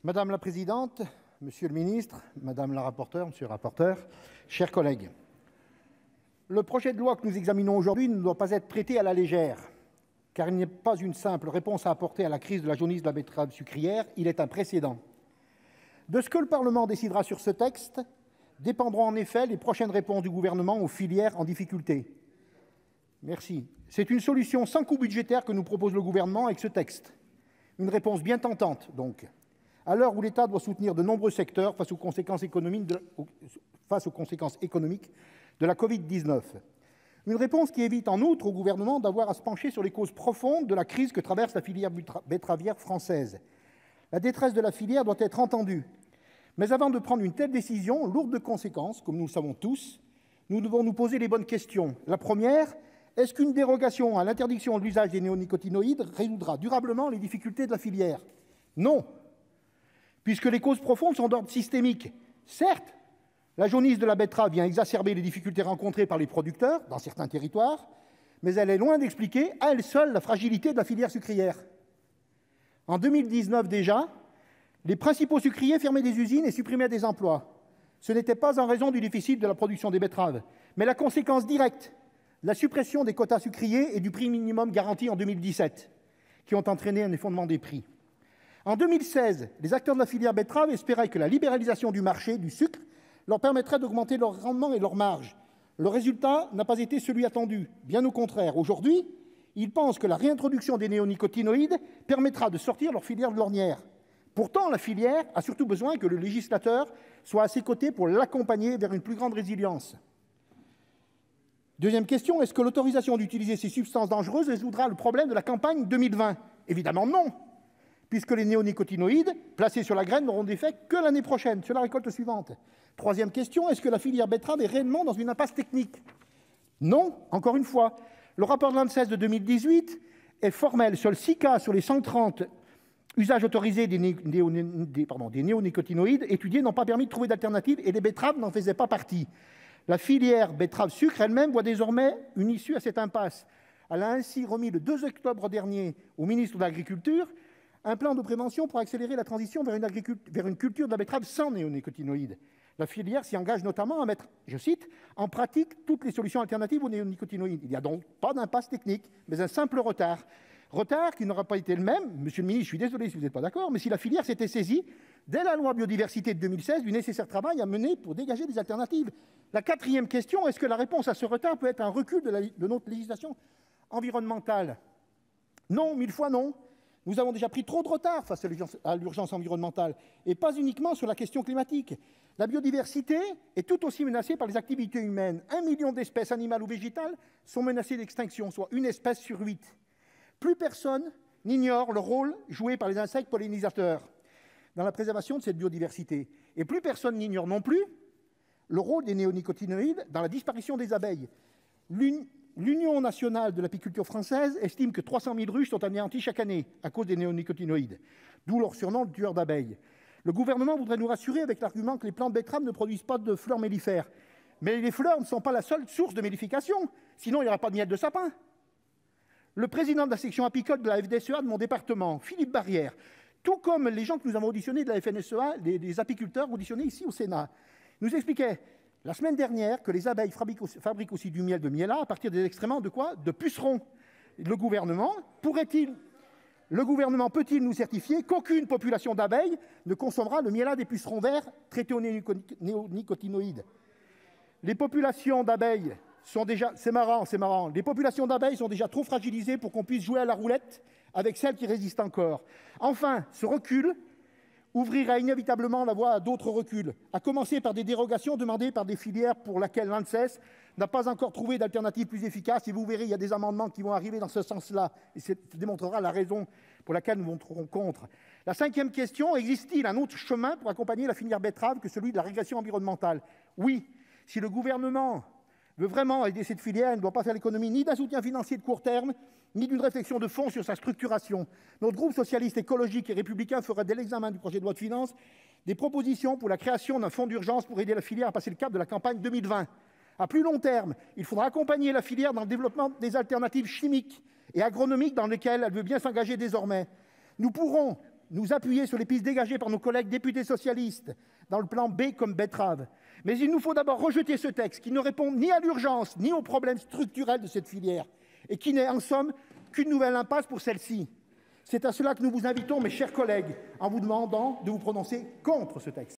Madame la présidente, monsieur le ministre, madame la rapporteure, monsieur le rapporteur, chers collègues, le projet de loi que nous examinons aujourd'hui ne doit pas être traité à la légère, car il n'est pas une simple réponse à apporter à la crise de la jaunisse de la betterave sucrière, il est un précédent. De ce que le Parlement décidera sur ce texte dépendront en effet les prochaines réponses du gouvernement aux filières en difficulté. Merci. C'est une solution sans coût budgétaire que nous propose le gouvernement avec ce texte. Une réponse bien tentante, donc, à l'heure où l'État doit soutenir de nombreux secteurs face aux conséquences économiques de la Covid-19. Une réponse qui évite en outre au gouvernement d'avoir à se pencher sur les causes profondes de la crise que traverse la filière betteravière française. La détresse de la filière doit être entendue. Mais avant de prendre une telle décision, lourde de conséquences, comme nous le savons tous, nous devons nous poser les bonnes questions. La première, est-ce qu'une dérogation à l'interdiction de l'usage des néonicotinoïdes résoudra durablement les difficultés de la filière? Non, puisque les causes profondes sont d'ordre systémique. Certes, la jaunisse de la betterave vient exacerber les difficultés rencontrées par les producteurs dans certains territoires, mais elle est loin d'expliquer à elle seule la fragilité de la filière sucrière. En 2019 déjà, les principaux sucriers fermaient des usines et supprimaient des emplois. Ce n'était pas en raison du déficit de la production des betteraves, mais la conséquence directe, la suppression des quotas sucriers et du prix minimum garanti en 2017, qui ont entraîné un effondrement des prix. En 2016, les acteurs de la filière betterave espéraient que la libéralisation du marché du sucre leur permettrait d'augmenter leur rendement et leur marge. Le résultat n'a pas été celui attendu, bien au contraire. Aujourd'hui, ils pensent que la réintroduction des néonicotinoïdes permettra de sortir leur filière de l'ornière. Pourtant, la filière a surtout besoin que le législateur soit à ses côtés pour l'accompagner vers une plus grande résilience. Deuxième question, est-ce que l'autorisation d'utiliser ces substances dangereuses résoudra le problème de la campagne 2020 ? Évidemment non, puisque les néonicotinoïdes placés sur la graine n'auront d'effet que l'année prochaine, sur la récolte suivante. Troisième question, est-ce que la filière betterave est réellement dans une impasse technique? Non, encore une fois. Le rapport de l'ANSES de 2018 est formel. Seuls 6 cas sur les 130 usages autorisés des néonicotinoïdes étudiés n'ont pas permis de trouver d'alternatives et les betteraves n'en faisaient pas partie. La filière betterave-sucre elle-même voit désormais une issue à cette impasse. Elle a ainsi remis le 2 octobre dernier au ministre de l'Agriculture un plan de prévention pour accélérer la transition vers une culture de la betterave sans néonicotinoïdes. La filière s'y engage notamment à mettre, je cite, « en pratique toutes les solutions alternatives aux néonicotinoïdes ». Il n'y a donc pas d'impasse technique, mais un simple retard. Retard qui n'aura pas été le même, monsieur le ministre, je suis désolé si vous n'êtes pas d'accord, mais si la filière s'était saisie, dès la loi biodiversité de 2016, du nécessaire travail à mener pour dégager des alternatives. La quatrième question, est-ce que la réponse à ce retard peut être un recul de notre législation environnementale? Non, 1000 fois non. Nous avons déjà pris trop de retard face à l'urgence environnementale, et pas uniquement sur la question climatique. La biodiversité est tout aussi menacée par les activités humaines. 1 million d'espèces animales ou végétales sont menacées d'extinction, soit une espèce sur 8. Plus personne n'ignore le rôle joué par les insectes pollinisateurs dans la préservation de cette biodiversité. Et plus personne n'ignore non plus le rôle des néonicotinoïdes dans la disparition des abeilles. L'Union nationale de l'apiculture française estime que 300 000 ruches sont anéanties chaque année à cause des néonicotinoïdes, d'où leur surnom de tueurs d'abeilles. Le gouvernement voudrait nous rassurer avec l'argument que les plantes betteraves ne produisent pas de fleurs mellifères. Mais les fleurs ne sont pas la seule source de mellification, sinon il n'y aura pas de miel de sapin. Le président de la section apicole de la FDSEA de mon département, Philippe Barrière, tout comme les gens que nous avons auditionnés de la FNSEA, les apiculteurs auditionnés ici au Sénat, nous expliquait la semaine dernière que les abeilles fabriquent aussi du miel de miellat à partir des excréments de quoi? De pucerons. Le gouvernement peut-il nous certifier qu'aucune population d'abeilles ne consommera le miellat des pucerons verts traités aux néonicotinoïdes? Les populations d'abeilles sont déjà... C'est marrant. Les populations d'abeilles sont déjà trop fragilisées pour qu'on puisse jouer à la roulette avec celles qui résistent encore. Enfin, ce recul ouvrira inévitablement la voie à d'autres reculs, à commencer par des dérogations demandées par des filières pour lesquelles l'ANSES n'a pas encore trouvé d'alternative plus efficace. Et vous verrez, il y a des amendements qui vont arriver dans ce sens-là. Et ça démontrera la raison pour laquelle nous voterons contre. La cinquième question, existe-t-il un autre chemin pour accompagner la filière betterave que celui de la régression environnementale? Oui, si le gouvernement veut vraiment aider cette filière, il ne doit pas faire l'économie ni d'un soutien financier de court terme, ni d'une réflexion de fond sur sa structuration. Notre groupe socialiste, écologique et républicain fera, dès l'examen du projet de loi de finances, des propositions pour la création d'un fonds d'urgence pour aider la filière à passer le cap de la campagne 2020. À plus long terme, il faudra accompagner la filière dans le développement des alternatives chimiques et agronomiques dans lesquelles elle veut bien s'engager désormais. Nous pourrons nous appuyer sur les pistes dégagées par nos collègues députés socialistes dans le plan B comme betterave. Mais il nous faut d'abord rejeter ce texte qui ne répond ni à l'urgence ni aux problèmes structurels de cette filière et qui n'est en somme qu'une nouvelle impasse pour celle-ci. C'est à cela que nous vous invitons, mes chers collègues, en vous demandant de vous prononcer contre ce texte.